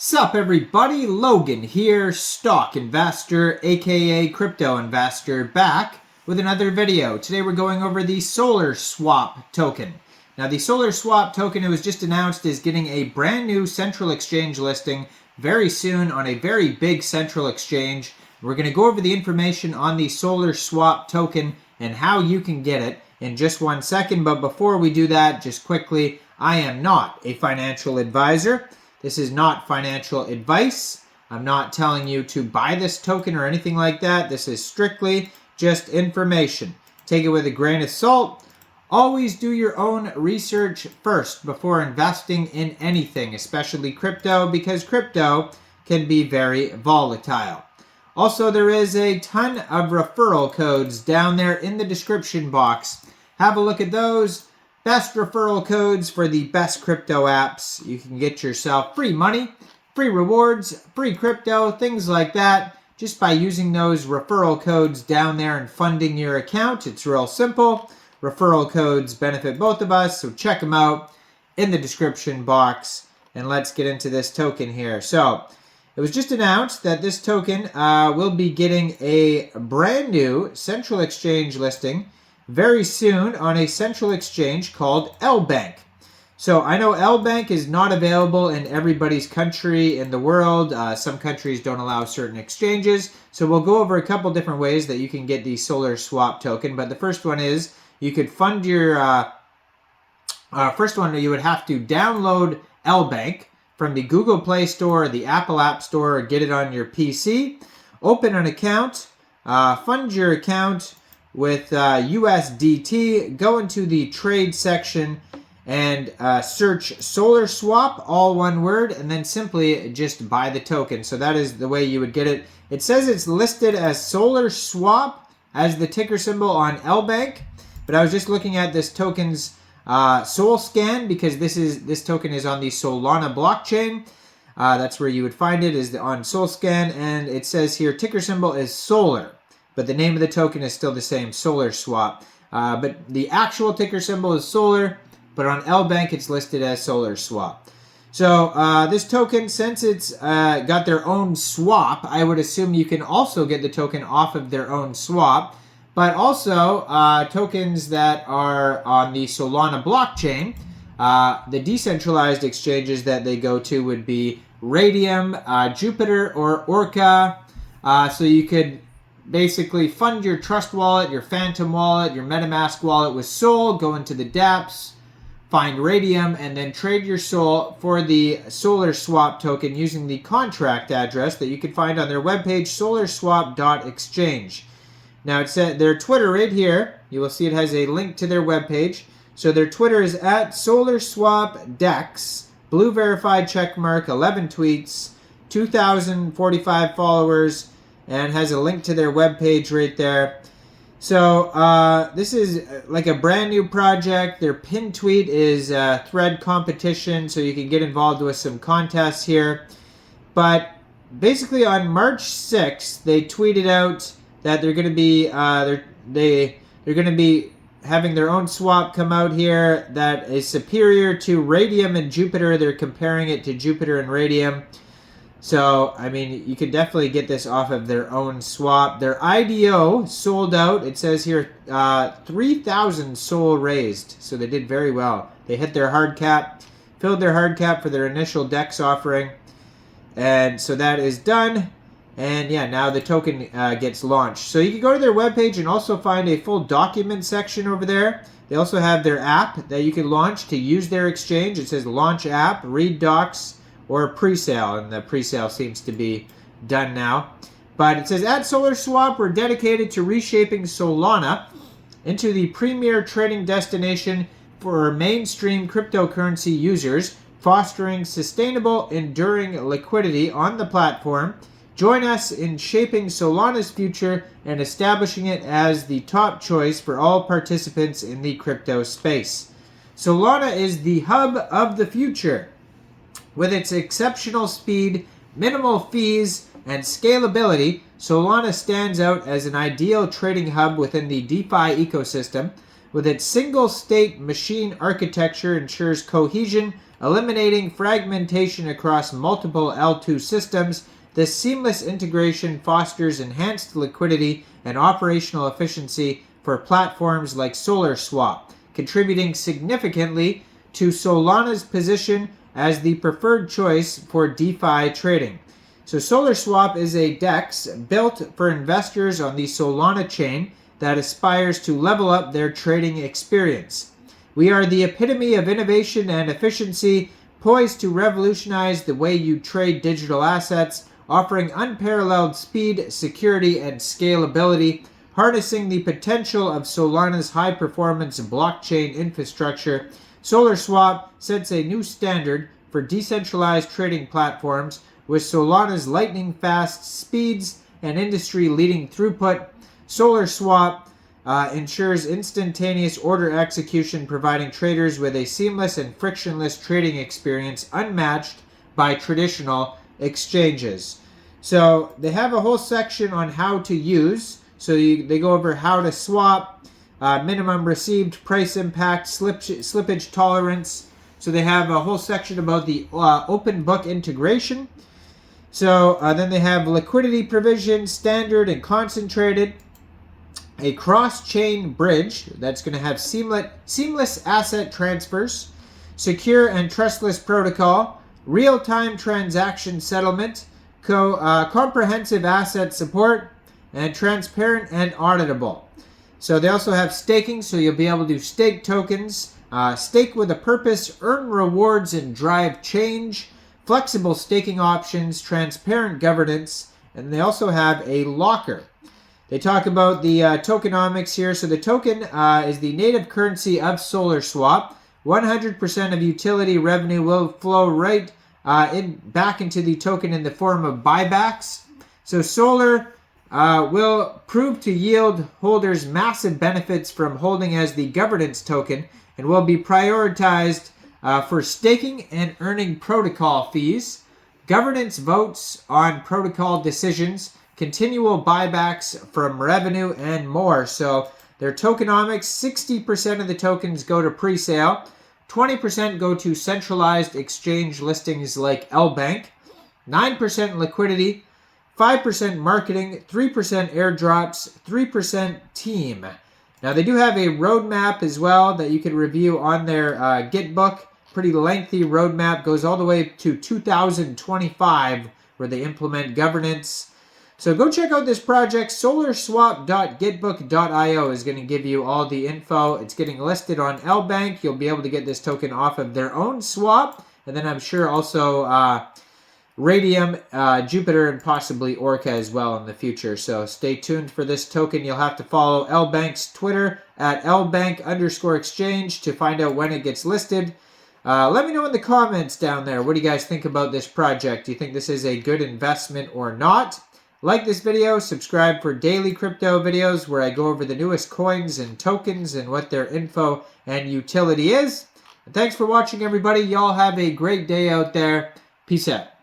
Sup everybody, Logan here, stock investor aka crypto investor, back with another video. Today we're going over the Solarswap token. Now the Solarswap token, it was just announced, is getting a brand new central exchange listing very soon on a very big central exchange. We're going to go over the information on the Solarswap token and how you can get it in just 1 second. But before we do that, just quickly, I am not a financial advisor. This is not financial advice. I'm not telling you to buy this token or anything like that. This is strictly just information. Take it with a grain of salt. Always do your own research first before investing in anything, especially crypto, because crypto can be very volatile. Also, there is a ton of referral codes down there in the description box. Have a look at those. Best referral codes for the best crypto apps. You can get yourself free money, free rewards, free crypto, things like that, just by using those referral codes down there and funding your account. It's real simple. Referral codes benefit both of us, so check them out in the description box. And let's get into this token here. So, it was just announced that this token will be getting a brand new central exchange listing very soon on a central exchange called Lbank. So I know Lbank is not available in everybody's country in the world. Some countries don't allow certain exchanges. So we'll go over a couple different ways that you can get the Solarswap token. But the first one is you could fund your... first one, you would have to download Lbank from the Google Play Store or the Apple App Store, or get it on your PC. Open an account. Fund your account with USDT, go into the trade section and search Solarswap, all one word, and then simply just buy the token. So that is the way you would get it. It says it's listed as Solarswap as the ticker symbol on Lbank, but I was just looking at this token's Solscan, because this token is on the Solana blockchain. That's where you would find it, is on Solscan, and it says here ticker symbol is Solar. But the name of the token is still the same, Solarswap. But the actual ticker symbol is Solar, but on Lbank it's listed as Solarswap. So this token, since it's got their own swap, I would assume you can also get the token off of their own swap. But also, tokens that are on the Solana blockchain, the decentralized exchanges that they go to would be Raydium, Jupiter, or Orca. So you could basically fund your Trust wallet, your Phantom wallet, your MetaMask wallet with Sol, go into the dApps, find Raydium, and then trade your Sol for the Solarswap token using the contract address that you can find on their webpage, solarswap.exchange. Now, it said their Twitter right here, you will see it has a link to their webpage. So their Twitter is at SolarswapDex, blue verified checkmark, 11 tweets, 2,045 followers, and has a link to their webpage right there. So this is like a brand new project. Their pinned tweet is thread competition, so you can get involved with some contests here. But basically on March 6th, they tweeted out that they're going to be they're going to be having their own swap come out here that is superior to Raydium and Jupiter. They're comparing it to Jupiter and Raydium. So, I mean, you could definitely get this off of their own swap. Their IDO sold out. It says here 3,000 Sol raised. So they did very well. They hit their hard cap, filled their hard cap for their initial DEX offering. And so that is done. And yeah, now the token gets launched. So you can go to their webpage and also find a full document section over there. They also have their app that you can launch to use their exchange. It says launch app, read docs, or pre-sale, and the pre-sale seems to be done now. But it says, at Solarswap, we're dedicated to reshaping Solana into the premier trading destination for mainstream cryptocurrency users, fostering sustainable, enduring liquidity on the platform. Join us in shaping Solana's future and establishing it as the top choice for all participants in the crypto space. Solana is the hub of the future. With its exceptional speed, minimal fees, and scalability, Solana stands out as an ideal trading hub within the DeFi ecosystem. With its single-state machine architecture ensures cohesion eliminating fragmentation across multiple L2 systems. This seamless integration fosters enhanced liquidity and operational efficiency for platforms like Solarswap, contributing significantly to Solana's position as the preferred choice for DeFi trading. So Solarswap is a DEX built for investors on the Solana chain that aspires to level up their trading experience. We are the epitome of innovation and efficiency, poised to revolutionize the way you trade digital assets, offering unparalleled speed, security, and scalability, harnessing the potential of Solana's high-performance blockchain infrastructure. Solarswap sets a new standard for decentralized trading platforms with Solana's lightning-fast speeds and industry-leading throughput. Solarswap ensures instantaneous order execution, providing traders with a seamless and frictionless trading experience unmatched by traditional exchanges. So they have a whole section on how to use. So they go over how to swap, minimum received, price impact, slippage tolerance. So they have a whole section about the open book integration. So then they have liquidity provision, standard and concentrated, a cross-chain bridge that's going to have seamless asset transfers, secure and trustless protocol, real-time transaction settlement, comprehensive asset support, and transparent and auditable. So they also have staking, so you'll be able to stake tokens, stake with a purpose, earn rewards, and drive change, flexible staking options, transparent governance, and they also have a locker. They talk about the tokenomics here. So the token is the native currency of Solarswap. 100% of utility revenue will flow right back into the token in the form of buybacks. So Solar will prove to yield holders massive benefits from holding as the governance token and will be prioritized for staking and earning protocol fees, governance votes on protocol decisions, continual buybacks from revenue, and more. So their tokenomics, 60% of the tokens go to pre-sale, 20% go to centralized exchange listings like Lbank, 9% liquidity, 5% marketing, 3% airdrops, 3% team. Now they do have a roadmap as well that you can review on their Gitbook. Pretty lengthy roadmap, goes all the way to 2025 where they implement governance. So go check out this project. Solarswap.gitbook.io is going to give you all the info. It's getting listed on Lbank. You'll be able to get this token off of their own swap. And then I'm sure also Raydium, Jupiter, and possibly Orca as well in the future. So stay tuned for this token. You'll have to follow Lbank's Twitter at Lbank_exchange to find out when it gets listed. Let me know in the comments down there. What do you guys think about this project? Do you think this is a good investment or not? Like this video, subscribe for daily crypto videos where I go over the newest coins and tokens and what their info and utility is. And thanks for watching, everybody. Y'all have a great day out there. Peace out.